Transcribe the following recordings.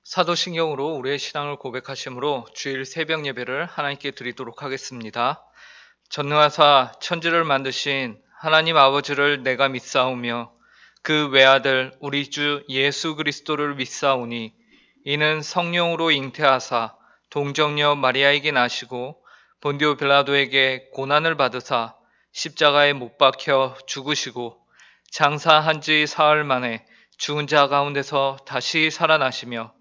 사도신경으로 우리의 신앙을 고백하심으로 주일 새벽 예배를 하나님께 드리도록 하겠습니다. 전능하사 천지를 만드신 하나님 아버지를 내가 믿사오며 그 외아들 우리 주 예수 그리스도를 믿사오니 이는 성령으로 잉태하사 동정녀 마리아에게 나시고 본디오 빌라도에게 고난을 받으사 십자가에 못 박혀 죽으시고 장사한 지 사흘 만에 죽은 자 가운데서 다시 살아나시며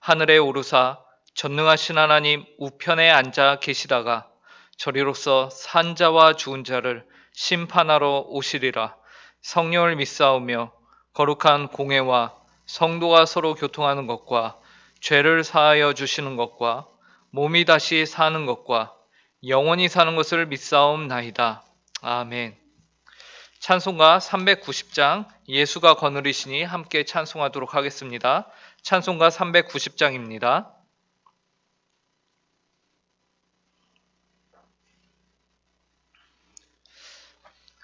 하늘에 오르사 전능하신 하나님 우편에 앉아 계시다가 저리로서 산 자와 죽은 자를 심판하러 오시리라. 성령을 믿사오며 거룩한 공회와 성도가 서로 교통하는 것과 죄를 사하여 주시는 것과 몸이 다시 사는 것과 영원히 사는 것을 믿사옵나이다. 아멘. 찬송가 390장 예수가 거느리시니 함께 찬송하도록 하겠습니다. 찬송가 390장입니다.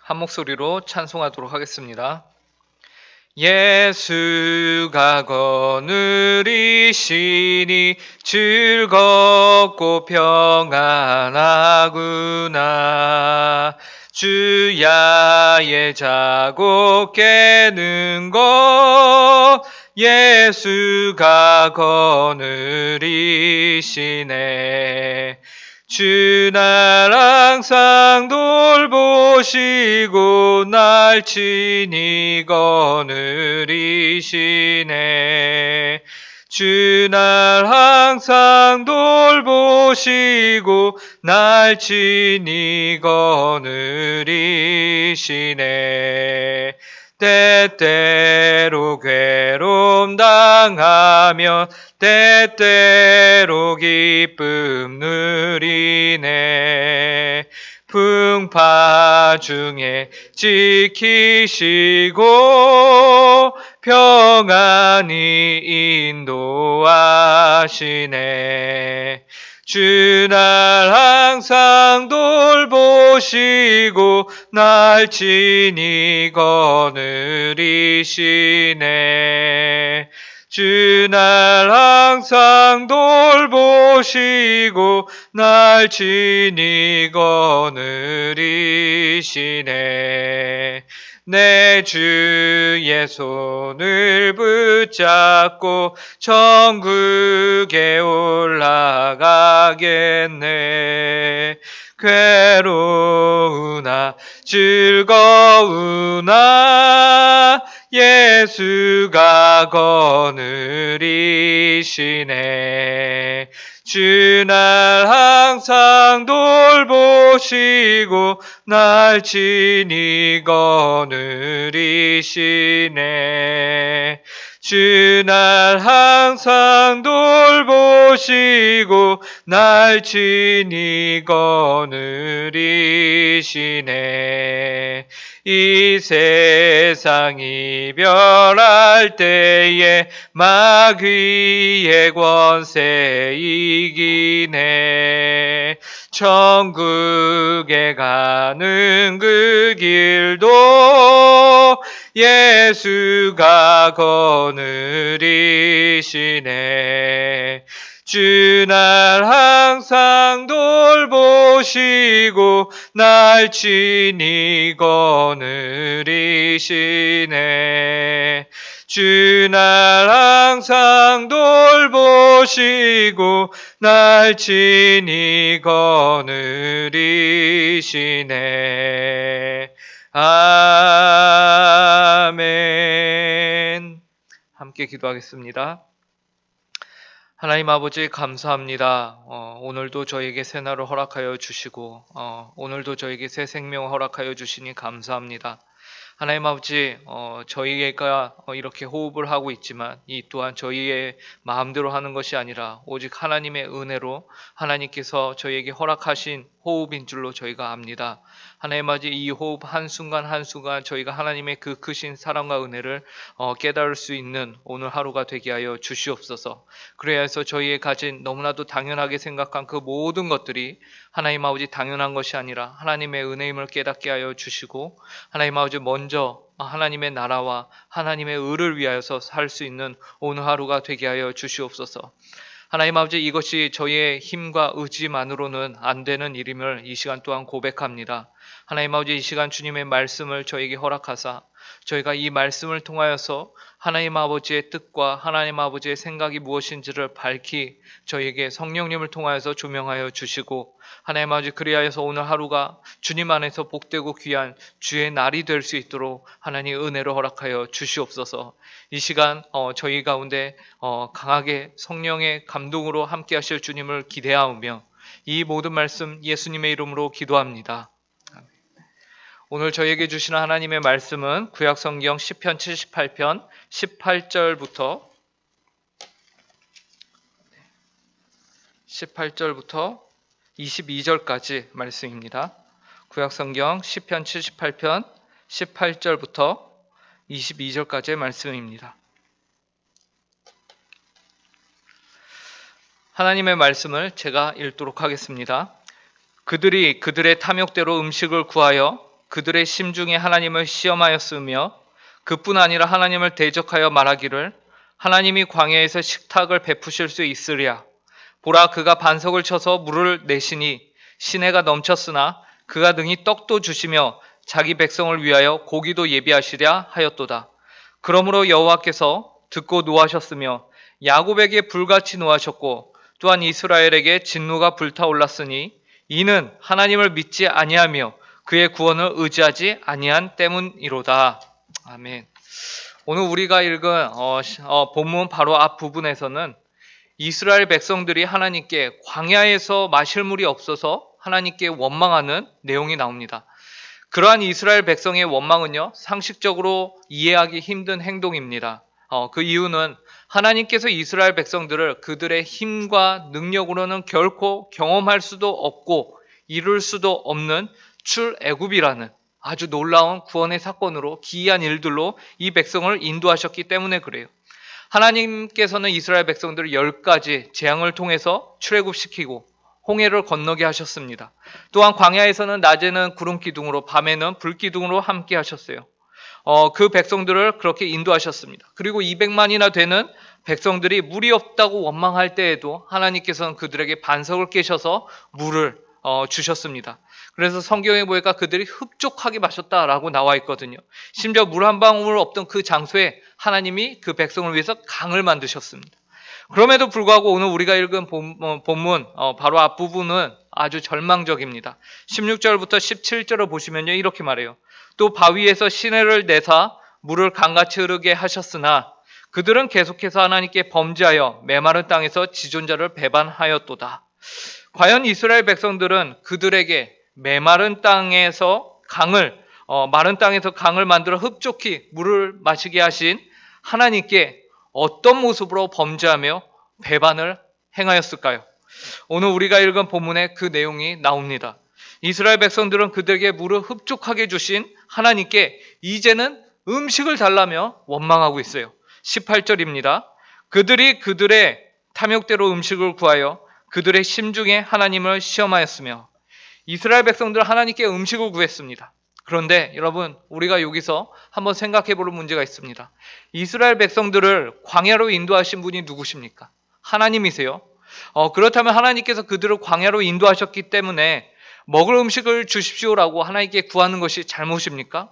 한 목소리로 찬송하도록 하겠습니다. 예수가 거느리시니 즐겁고 평안하구나. 주야의 자고 깨는 것 예수가 거느리시네. 주 날 항상 돌보시고 날 친히 거느리시네. 주 날 항상 돌보시고 날 친히 거느리시네. 때때로 괴로움 당하면 때때로 기쁨 누리네. 풍파 중에 지키시고 평안히 인도하시네. 주 날 항상 돌보시고 날 친히 거느리시네. 주 날 항상 돌보시고 날 친히 거느리시네. 내 주의 손을 붙잡고 천국에 올라가겠네. 괴로우나 즐거우나 예수가 거느리시네. 주 날 항상 돌보시고 날 친히 거느리시네. 주 날 항상 돌보시고 날 친히 거느리시네. 이 세상 이별할 때에 마귀의 권세 이기네. 천국에 가는 그 길도 예수가 거느리시네. 주 날 항상 돌보시고 날 친히 거느리시네. 주 날 항상 돌보시고 날 친히 거느리시네. 아멘. 함께 기도하겠습니다. 하나님 아버지 감사합니다. 오늘도 저에게 새날을 허락하여 주시고 오늘도 저에게 새 생명 허락하여 주시니 감사합니다. 하나님 아버지 저희가 이렇게 호흡을 하고 있지만 이 또한 저희의 마음대로 하는 것이 아니라 오직 하나님의 은혜로 하나님께서 저희에게 허락하신 호흡인 줄로 저희가 압니다. 하나님 아버지, 이 호흡 한순간 한순간 저희가 하나님의 그 크신 사랑과 은혜를 깨달을 수 있는 오늘 하루가 되게 하여 주시옵소서. 그래야 해서 저희의 가진 너무나도 당연하게 생각한 그 모든 것들이 하나님 아버지 당연한 것이 아니라 하나님의 은혜임을 깨닫게 하여 주시고, 하나님 아버지 먼저 하나님의 나라와 하나님의 의를 위하여서 살 수 있는 오늘 하루가 되게 하여 주시옵소서. 하나님 아버지, 이것이 저희의 힘과 의지만으로는 안 되는 일임을 이 시간 또한 고백합니다. 하나님 아버지, 이 시간 주님의 말씀을 저에게 허락하사 저희가 이 말씀을 통하여서 하나님 아버지의 뜻과 하나님 아버지의 생각이 무엇인지를 밝히 저희에게 성령님을 통하여서 조명하여 주시고, 하나님 아버지, 그리하여서 오늘 하루가 주님 안에서 복되고 귀한 주의 날이 될 수 있도록 하나님 은혜로 허락하여 주시옵소서. 이 시간 저희 가운데 강하게 성령의 감동으로 함께 하실 주님을 기대하며 이 모든 말씀 예수님의 이름으로 기도합니다. 오늘 저희에게 주시는 하나님의 말씀은 구약성경 시편 78편 18절부터 22절까지 말씀입니다. 구약성경 시편 78편 18절부터 22절까지의 말씀입니다. 하나님의 말씀을 제가 읽도록 하겠습니다. 그들이 그들의 탐욕대로 음식을 구하여 그들의 심중에 하나님을 시험하였으며 그뿐 아니라 하나님을 대적하여 말하기를 하나님이 광야에서 식탁을 베푸실 수 있으랴. 보라, 그가 반석을 쳐서 물을 내시니 시내가 넘쳤으나 그가 능히 떡도 주시며 자기 백성을 위하여 고기도 예비하시랴 하였도다. 그러므로 여호와께서 듣고 노하셨으며 야곱에게 불같이 노하셨고 또한 이스라엘에게 진노가 불타올랐으니 이는 하나님을 믿지 아니하며 그의 구원을 의지하지 아니한 때문이로다. 아멘. 오늘 우리가 읽은 본문 바로 앞 부분에서는 이스라엘 백성들이 하나님께 광야에서 마실 물이 없어서 하나님께 원망하는 내용이 나옵니다. 그러한 이스라엘 백성의 원망은요, 상식적으로 이해하기 힘든 행동입니다. 그 이유는 하나님께서 이스라엘 백성들을 그들의 힘과 능력으로는 결코 경험할 수도 없고 이룰 수도 없는 출애굽이라는 아주 놀라운 구원의 사건으로 기이한 일들로 이 백성을 인도하셨기 때문에 그래요. 하나님께서는 이스라엘 백성들을 10가지 재앙을 통해서 출애굽시키고 홍해를 건너게 하셨습니다. 또한 광야에서는 낮에는 구름 기둥으로 밤에는 불 기둥으로 함께 하셨어요. 그 백성들을 그렇게 인도하셨습니다. 그리고 200만이나 되는 백성들이 물이 없다고 원망할 때에도 하나님께서는 그들에게 반석을 깨셔서 물을 주셨습니다. 그래서 성경에 보니까 그들이 흡족하게 마셨다라고 나와 있거든요. 심지어 물 한 방울 없던 그 장소에 하나님이 그 백성을 위해서 강을 만드셨습니다. 그럼에도 불구하고 오늘 우리가 읽은 본문 바로 앞부분은 아주 절망적입니다. 16절부터 17절을 보시면요, 이렇게 말해요. 또 바위에서 시내를 내사 물을 강같이 흐르게 하셨으나 그들은 계속해서 하나님께 범죄하여 메마른 땅에서 지존자를 배반하였도다. 과연 이스라엘 백성들은 그들에게 메마른 땅에서 마른 땅에서 강을 만들어 흡족히 물을 마시게 하신 하나님께 어떤 모습으로 범죄하며 배반을 행하였을까요? 오늘 우리가 읽은 본문에 그 내용이 나옵니다. 이스라엘 백성들은 그들에게 물을 흡족하게 주신 하나님께 이제는 음식을 달라며 원망하고 있어요. 18절입니다. 그들이 그들의 탐욕대로 음식을 구하여 그들의 심중에 하나님을 시험하였으며, 이스라엘 백성들은 하나님께 음식을 구했습니다. 그런데 여러분, 우리가 여기서 한번 생각해 볼 문제가 있습니다. 이스라엘 백성들을 광야로 인도하신 분이 누구십니까? 하나님이세요. 그렇다면 하나님께서 그들을 광야로 인도하셨기 때문에 먹을 음식을 주십시오라고 하나님께 구하는 것이 잘못입니까?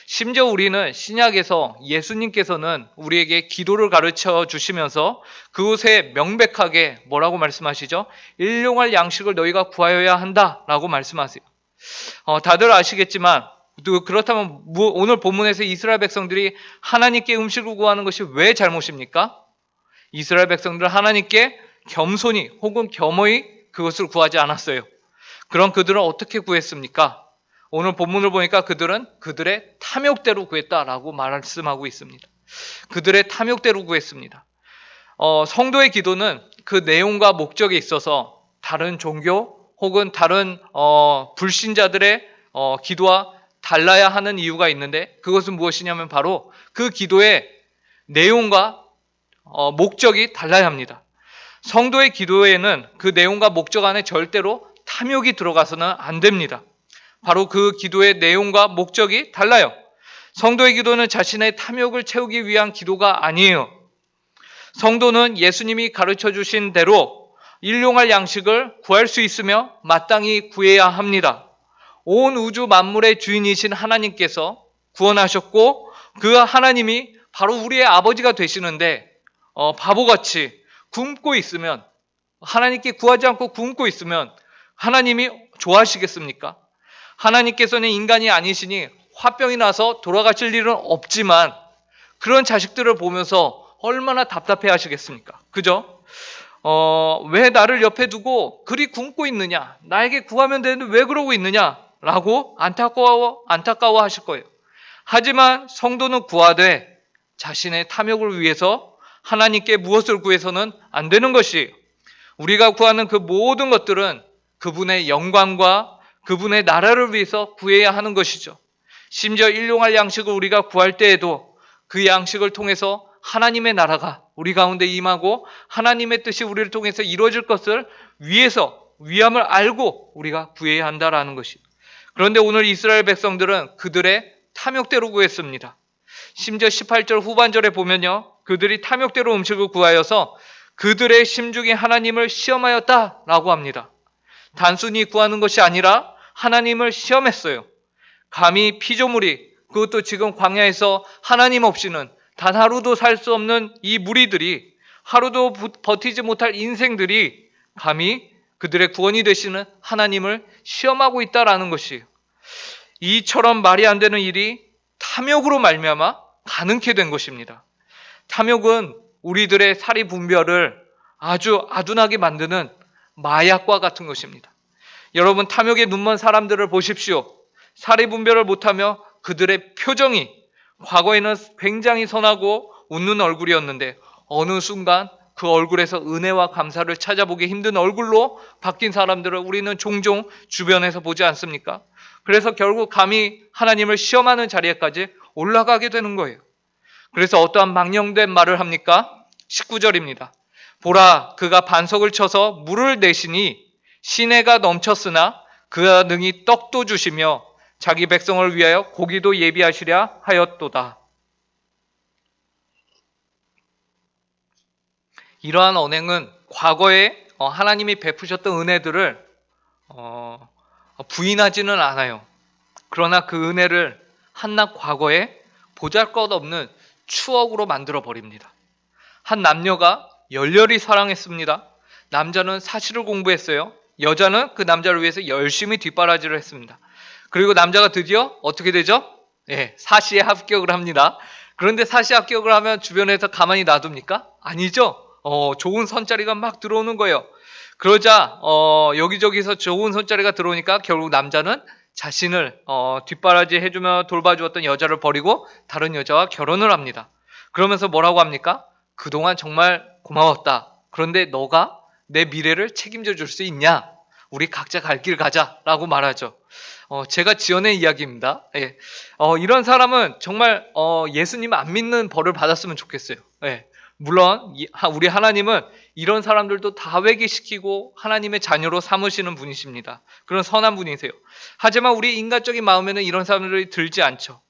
심지어 우리는 신약에서 예수님께서는 우리에게 기도를 가르쳐 주시면서 그곳에 명백하게 뭐라고 말씀하시죠? 일용할 양식을 너희가 구하여야 한다라고 말씀하세요. 다들 아시겠지만 그렇다면 오늘 본문에서 이스라엘 백성들이 하나님께 음식을 구하는 것이 왜 잘못입니까? 이스라엘 백성들은 하나님께 겸손히 혹은 겸허히 그것을 구하지 않았어요. 그럼 그들은 어떻게 구했습니까? 오늘 본문을 보니까 그들은 그들의 탐욕대로 구했다라고 말씀하고 있습니다. 그들의 탐욕대로 구했습니다. 성도의 기도는 그 내용과 목적에 있어서 다른 종교 혹은 다른 불신자들의 기도와 달라야 하는 이유가 있는데, 그것은 무엇이냐면 바로 그 기도의 내용과 목적이 달라야 합니다. 성도의 기도에는 그 내용과 목적 안에 절대로 탐욕이 들어가서는 안 됩니다. 바로 그 기도의 내용과 목적이 달라요. 성도의 기도는 자신의 탐욕을 채우기 위한 기도가 아니에요. 성도는 예수님이 가르쳐 주신 대로 일용할 양식을 구할 수 있으며 마땅히 구해야 합니다. 온 우주 만물의 주인이신 하나님께서 구원하셨고, 그 하나님이 바로 우리의 아버지가 되시는데 바보같이 굶고 있으면, 하나님께 구하지 않고 굶고 있으면 하나님이 좋아하시겠습니까? 하나님께서는 인간이 아니시니 화병이 나서 돌아가실 일은 없지만 그런 자식들을 보면서 얼마나 답답해 하시겠습니까? 그죠? 왜 나를 옆에 두고 그리 굶고 있느냐? 나에게 구하면 되는데 왜 그러고 있느냐? 라고 안타까워 하실 거예요. 하지만 성도는 구하되 자신의 탐욕을 위해서 하나님께 무엇을 구해서는 안 되는 것이에요. 우리가 구하는 그 모든 것들은 그분의 영광과 그분의 나라를 위해서 구해야 하는 것이죠. 심지어 일용할 양식을 우리가 구할 때에도 그 양식을 통해서 하나님의 나라가 우리 가운데 임하고 하나님의 뜻이 우리를 통해서 이루어질 것을 위함을 알고 우리가 구해야 한다라는 것이죠. 그런데 오늘 이스라엘 백성들은 그들의 탐욕대로 구했습니다. 심지어 18절 후반절에 보면요, 그들이 탐욕대로 음식을 구하여서 그들의 심중에 하나님을 시험하였다라고 합니다. 단순히 구하는 것이 아니라 하나님을 시험했어요. 감히 피조물이, 그것도 지금 광야에서 하나님 없이는 단 하루도 살 수 없는 이 무리들이, 하루도 버티지 못할 인생들이 감히 그들의 구원이 되시는 하나님을 시험하고 있다라는 것이에요. 이처럼 말이 안 되는 일이 탐욕으로 말미암아 가능케 된 것입니다. 탐욕은 우리들의 사리 분별을 아주 아둔하게 만드는 마약과 같은 것입니다. 여러분, 탐욕에 눈먼 사람들을 보십시오. 사리 분별을 못하며 그들의 표정이 과거에는 굉장히 선하고 웃는 얼굴이었는데 어느 순간 그 얼굴에서 은혜와 감사를 찾아보기 힘든 얼굴로 바뀐 사람들을 우리는 종종 주변에서 보지 않습니까? 그래서 결국 감히 하나님을 시험하는 자리에까지 올라가게 되는 거예요. 그래서 어떠한 망령된 말을 합니까? 19절입니다. 보라, 그가 반석을 쳐서 물을 내시니 시내가 넘쳤으나 그가 능히 떡도 주시며 자기 백성을 위하여 고기도 예비하시랴 하였도다. 이러한 언행은 과거에 하나님이 베푸셨던 은혜들을 부인하지는 않아요. 그러나 그 은혜를 한낱 과거에 보잘것없는 추억으로 만들어 버립니다. 한 남녀가 열렬히 사랑했습니다. 남자는 사실을 공부했어요. 여자는 그 남자를 위해서 열심히 뒷바라지를 했습니다. 그리고 남자가 드디어 어떻게 되죠? 사시에 합격을 합니다. 그런데 사시 합격을 하면 주변에서 가만히 놔둡니까? 아니죠. 좋은 선자리가 막 들어오는 거예요. 그러자 여기저기서 좋은 선자리가 들어오니까 결국 남자는 자신을 뒷바라지 해주며 돌봐주었던 여자를 버리고 다른 여자와 결혼을 합니다. 그러면서 뭐라고 합니까? 그동안 정말 고마웠다. 그런데 너가 내 미래를 책임져 줄 수 있냐? 우리 각자 갈 길 가자라고 말하죠. 제가 지어낸 이야기입니다. 이런 사람은 정말 예수님 안 믿는 벌을 받았으면 좋겠어요. 물론 우리 하나님은 이런 사람들도 다 회개시키고 하나님의 자녀로 삼으시는 분이십니다. 그런 선한 분이세요. 하지만 우리 인간적인 마음에는 이런 사람들이 들지 않죠.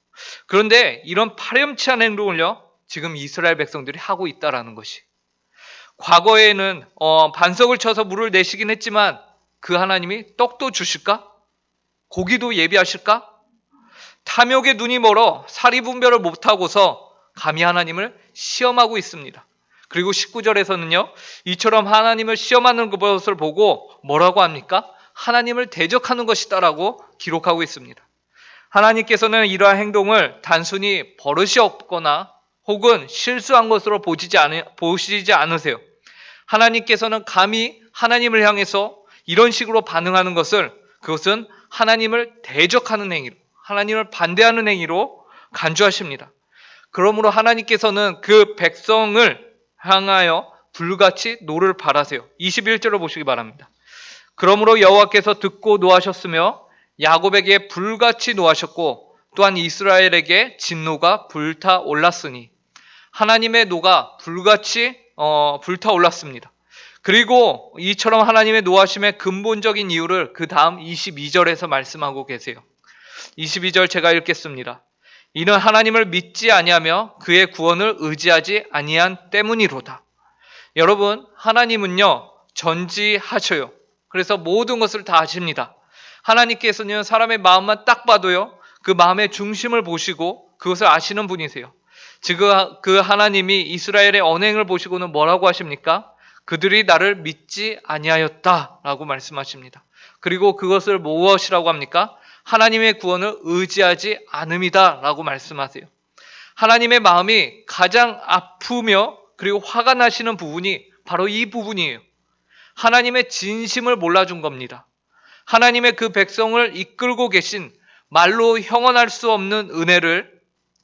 그런데 이런 파렴치한 행동을요, 지금 이스라엘 백성들이 하고 있다라는 것이. 과거에는 반석을 쳐서 물을 내시긴 했지만 그 하나님이 떡도 주실까? 고기도 예비하실까? 탐욕의 눈이 멀어 사리 분별을 못하고서 감히 하나님을 시험하고 있습니다. 그리고 19절에서는요, 이처럼 하나님을 시험하는 것을 보고 뭐라고 합니까? 하나님을 대적하는 것이다라고 기록하고 있습니다. 하나님께서는 이러한 행동을 단순히 버릇이 없거나 혹은 실수한 것으로 보시지 않으세요. 하나님께서는 감히 하나님을 향해서 이런 식으로 반응하는 것을, 그것은 하나님을 대적하는 행위로, 하나님을 반대하는 행위로 간주하십니다. 그러므로 하나님께서는 그 백성을 향하여 불같이 노를 바라세요. 21절을 보시기 바랍니다. 그러므로 여호와께서 듣고 노하셨으며 야곱에게 불같이 노하셨고 또한 이스라엘에게 진노가 불타올랐으니 하나님의 노가 불같이 불타올랐습니다. 그리고 이처럼 하나님의 노하심의 근본적인 이유를 그 다음 22절에서 말씀하고 계세요. 22절 제가 읽겠습니다. 이는 하나님을 믿지 아니하며 그의 구원을 의지하지 아니한 때문이로다. 여러분, 하나님은요 전지하셔요. 그래서 모든 것을 다 아십니다. 하나님께서는 사람의 마음만 딱 봐도요 그 마음의 중심을 보시고 그것을 아시는 분이세요. 지금 그 하나님이 이스라엘의 언행을 보시고는 뭐라고 하십니까? 그들이 나를 믿지 아니하였다라고 말씀하십니다. 그리고 그것을 무엇이라고 합니까? 하나님의 구원을 의지하지 않음이다라고 말씀하세요. 하나님의 마음이 가장 아프며 그리고 화가 나시는 부분이 바로 이 부분이에요. 하나님의 진심을 몰라준 겁니다. 하나님의 그 백성을 이끌고 계신 말로 형언할 수 없는 은혜를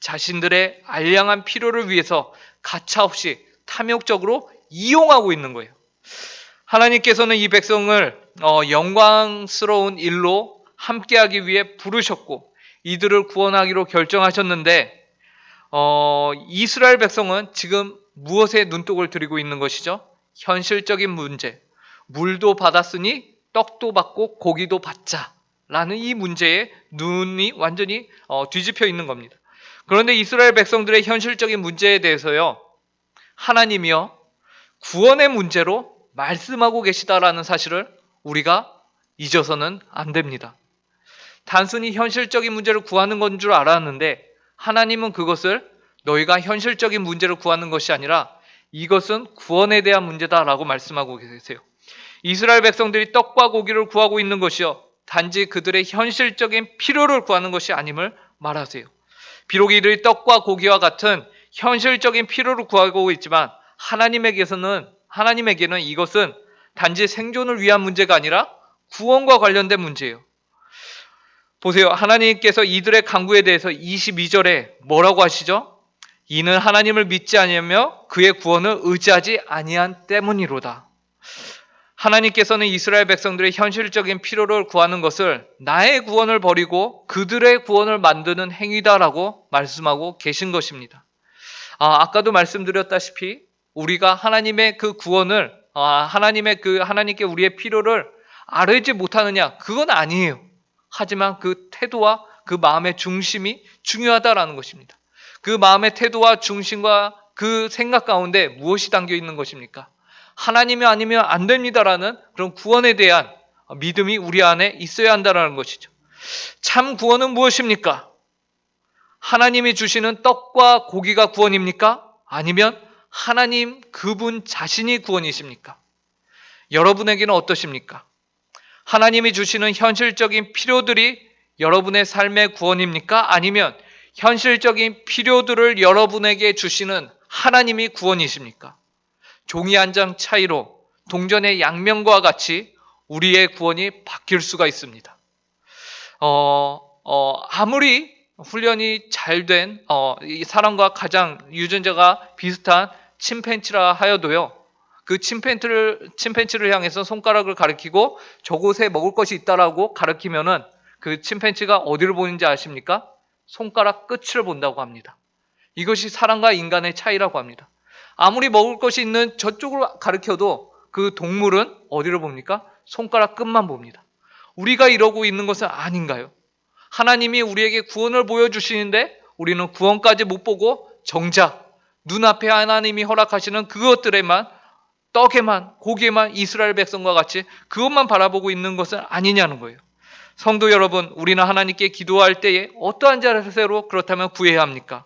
자신들의 알량한 필요를 위해서 가차없이 탐욕적으로 이용하고 있는 거예요. 하나님께서는 이 백성을 영광스러운 일로 함께하기 위해 부르셨고 이들을 구원하기로 결정하셨는데 이스라엘 백성은 지금 무엇에 눈독을 들이고 있는 것이죠? 현실적인 문제. 물도 받았으니 떡도 받고 고기도 받자 라는 이 문제에 눈이 완전히 뒤집혀 있는 겁니다. 그런데 이스라엘 백성들의 현실적인 문제에 대해서요 하나님이요 구원의 문제로 말씀하고 계시다라는 사실을 우리가 잊어서는 안 됩니다. 단순히 현실적인 문제를 구하는 건 줄 알았는데 하나님은 그것을 너희가 현실적인 문제를 구하는 것이 아니라 이것은 구원에 대한 문제다라고 말씀하고 계세요. 이스라엘 백성들이 떡과 고기를 구하고 있는 것이요 단지 그들의 현실적인 필요를 구하는 것이 아님을 말하세요. 비록 이들이 떡과 고기와 같은 현실적인 필요를 구하고 있지만 하나님에게는 이것은 단지 생존을 위한 문제가 아니라 구원과 관련된 문제예요. 보세요. 하나님께서 이들의 간구에 대해서 22절에 뭐라고 하시죠? 이는 하나님을 믿지 아니하며 그의 구원을 의지하지 아니한 때문이로다. 하나님께서는 이스라엘 백성들의 현실적인 필요를 구하는 것을 나의 구원을 버리고 그들의 구원을 만드는 행위다라고 말씀하고 계신 것입니다. 아까도 말씀드렸다시피 우리가 하나님의 그 구원을 하나님께 우리의 필요를 아뢰지 못하느냐 그건 아니에요. 하지만 그 태도와 그 마음의 중심이 중요하다라는 것입니다. 그 마음의 태도와 중심과 그 생각 가운데 무엇이 담겨 있는 것입니까? 하나님이 아니면 안 됩니다라는 그런 구원에 대한 믿음이 우리 안에 있어야 한다는 것이죠. 참 구원은 무엇입니까? 하나님이 주시는 떡과 고기가 구원입니까? 아니면 하나님 그분 자신이 구원이십니까? 여러분에게는 어떠십니까? 하나님이 주시는 현실적인 필요들이 여러분의 삶의 구원입니까? 아니면 현실적인 필요들을 여러분에게 주시는 하나님이 구원이십니까? 종이 한 장 차이로 동전의 양면과 같이 우리의 구원이 바뀔 수가 있습니다. 아무리 훈련이 잘 된 이 사람과 가장 유전자가 비슷한 침팬지라 하여도요. 그 침팬지를 향해서 손가락을 가리키고 저곳에 먹을 것이 있다라고 가리키면은 그 침팬지가 어디를 보는지 아십니까? 손가락 끝을 본다고 합니다. 이것이 사람과 인간의 차이라고 합니다. 아무리 먹을 것이 있는 저쪽으로 가리켜도 그 동물은 어디를 봅니까? 손가락 끝만 봅니다. 우리가 이러고 있는 것은 아닌가요? 하나님이 우리에게 구원을 보여주시는데 우리는 구원까지 못 보고 정작 눈앞에 하나님이 허락하시는 그것들에만 떡에만 고기에만 이스라엘 백성과 같이 그것만 바라보고 있는 것은 아니냐는 거예요. 성도 여러분, 우리는 하나님께 기도할 때에 어떠한 자세로 그렇다면 구해야 합니까?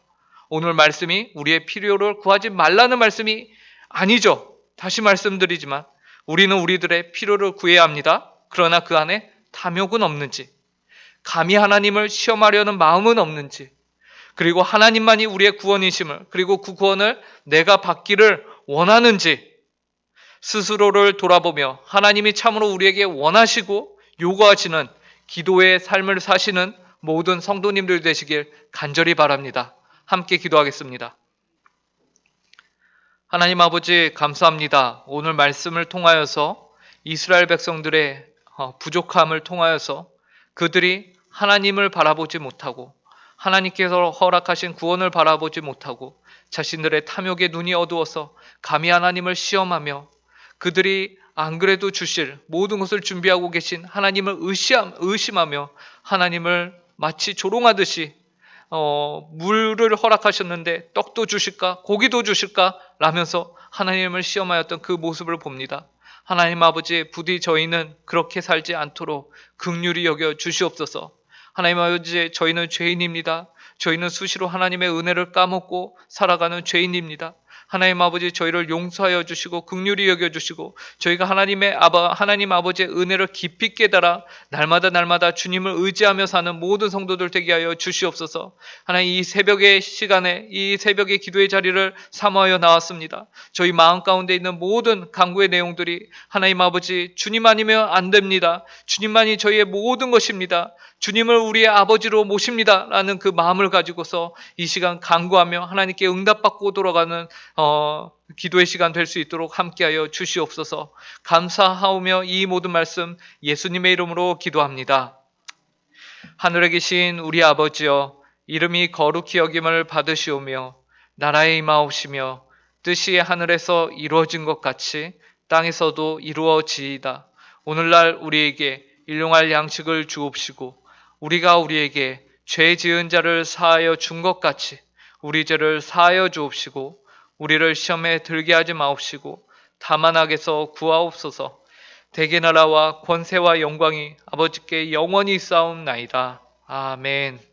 오늘 말씀이 우리의 필요를 구하지 말라는 말씀이 아니죠. 다시 말씀드리지만 우리는 우리들의 필요를 구해야 합니다. 그러나 그 안에 탐욕은 없는지, 감히 하나님을 시험하려는 마음은 없는지, 그리고 하나님만이 우리의 구원이심을, 그리고 그 구원을 내가 받기를 원하는지 스스로를 돌아보며 하나님이 참으로 우리에게 원하시고 요구하시는 기도의 삶을 사시는 모든 성도님들 되시길 간절히 바랍니다. 함께 기도하겠습니다. 하나님 아버지 감사합니다. 오늘 말씀을 통하여서 이스라엘 백성들의 부족함을 통하여서 그들이 하나님을 바라보지 못하고 하나님께서 허락하신 구원을 바라보지 못하고 자신들의 탐욕의 눈이 어두워서 감히 하나님을 시험하며 그들이 안 그래도 주실 모든 것을 준비하고 계신 하나님을 의심하며 하나님을 마치 조롱하듯이 물을 허락하셨는데 떡도 주실까 고기도 주실까 라면서 하나님을 시험하였던 그 모습을 봅니다. 하나님 아버지, 부디 저희는 그렇게 살지 않도록 긍휼히 여겨 주시옵소서. 하나님 아버지, 저희는 죄인입니다. 저희는 수시로 하나님의 은혜를 까먹고 살아가는 죄인입니다. 하나님 아버지, 저희를 용서하여 주시고 긍휼히 여겨 주시고 저희가 하나님 아버지의 은혜를 깊이 깨달아 날마다 주님을 의지하며 사는 모든 성도들 되게 하여 주시옵소서. 하나님, 이 새벽의 시간에 이 새벽의 기도의 자리를 삼하여 나왔습니다. 저희 마음 가운데 있는 모든 간구의 내용들이 하나님 아버지, 주님 아니면 안 됩니다. 주님만이 저희의 모든 것입니다. 주님을 우리의 아버지로 모십니다 라는 그 마음을 가지고서 이 시간 간구하며 하나님께 응답받고 돌아가는 기도의 시간 될 수 있도록 함께하여 주시옵소서. 감사하오며 이 모든 말씀 예수님의 이름으로 기도합니다. 하늘에 계신 우리 아버지여, 이름이 거룩히 여김을 받으시오며 나라에 임하옵시며 뜻이 하늘에서 이루어진 것 같이 땅에서도 이루어지이다. 오늘날 우리에게 일용할 양식을 주옵시고 우리가 우리에게 죄 지은 자를 사하여 준 것 같이 우리 죄를 사하여 주옵시고 우리를 시험에 들게 하지 마옵시고 다만 악에서 구하옵소서. 대개 나라와 권세와 영광이 아버지께 영원히 쌓옵나이다. 아멘.